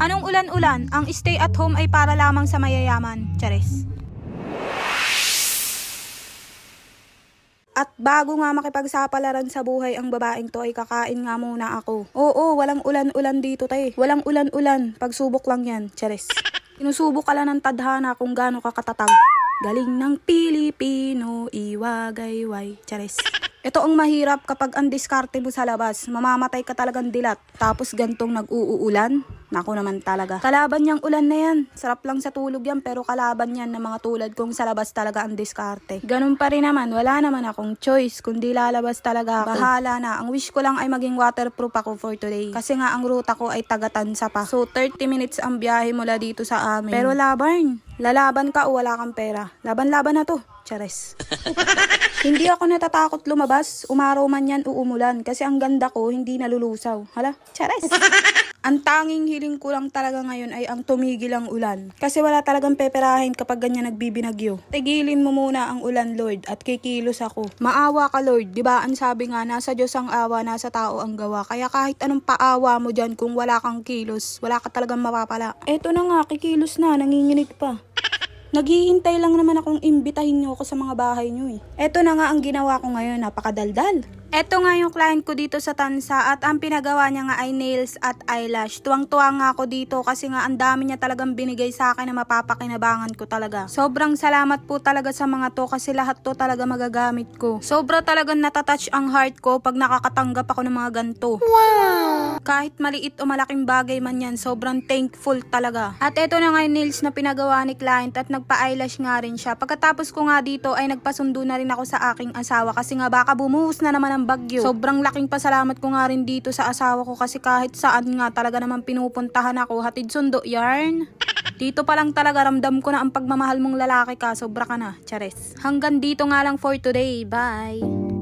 Anong ulan-ulan? Ang stay at home ay para lamang sa mayayaman. Charis. At bago nga makipagsapalaran sa buhay ang babaeng to ay kakain nga muna ako. Oo, walang ulan-ulan dito tay. Walang ulan-ulan. Pagsubok lang yan. Charis. Inusubok ka lang ng tadhana kung gaano ka katatag. Galing ng Pilipino, iwagayway. Charis. Ito ang mahirap kapag ang diskarte mo sa labas. Mamamatay ka talagang dilat. Tapos gantong nag-uulan. Naku naman talaga. Kalaban niyang ulan na yan. Sarap lang sa tulog yan pero kalaban yan ng mga tulad kong sa labas talaga ang diskarte. Ganun pa rin naman. Wala naman akong choice kundi lalabas talaga ako. Bahala na. Ang wish ko lang ay maging waterproof ako for today. Kasi nga ang ruta ko ay taga-Tansa pa. So 30 minutes ang biyahe mula dito sa amin. Pero laban. Lalaban ka o wala kang pera. Laban-laban na to. Chares. Hindi ako natatakot lumabas. Umaraw man yan o umulan. Kasi ang ganda ko hindi nalulusaw. Hala? Chares. Ang tanging hiling ko lang talaga ngayon ay ang tumigil ang ulan. Kasi wala talagang peperahin kapag ganyan nagbibinagyo. Tigilin mo muna ang ulan, Lord, at kikilos ako. Maawa ka, Lord. Diba ang sabi nga, nasa Diyos ang awa, nasa tao ang gawa. Kaya kahit anong paawa mo dyan, kung wala kang kilos, wala ka talagang mapapala. Eto na nga, kikilos na, nanginginig pa. Naghihintay lang naman akong imbitahin nyo ako sa mga bahay nyo eh. Eto na nga ang ginawa ko ngayon, napakadaldal. Eto nga yung client ko dito sa Tansa at ang pinagawa niya nga ay nails at eyelash. Tuwang-tuwa nga ako dito kasi nga ang dami niya talagang binigay sa akin na mapapakinabangan ko talaga. Sobrang salamat po talaga sa mga to kasi lahat to talaga magagamit ko. Sobra talagang natatouch ang heart ko pag nakakatanggap ako ng mga ganto. Wow! Kahit maliit o malaking bagay man yan, sobrang thankful talaga. At eto na nga yung nails na pinagawa ni client at nagpa-eyelash nga rin siya. Pagkatapos ko nga dito ay nagpasundo na rin ako sa aking asawa kasi nga baka bumuhos na naman ang bagyo. Sobrang laking pasalamat ko nga rin dito sa asawa ko kasi kahit saan nga talaga naman pinupuntahan ako, hatid sundo yarn. Dito pa lang talaga ramdam ko na ang pagmamahal mong lalaki ka, sobra ka na, Chares. Hanggang dito nga lang for today, bye!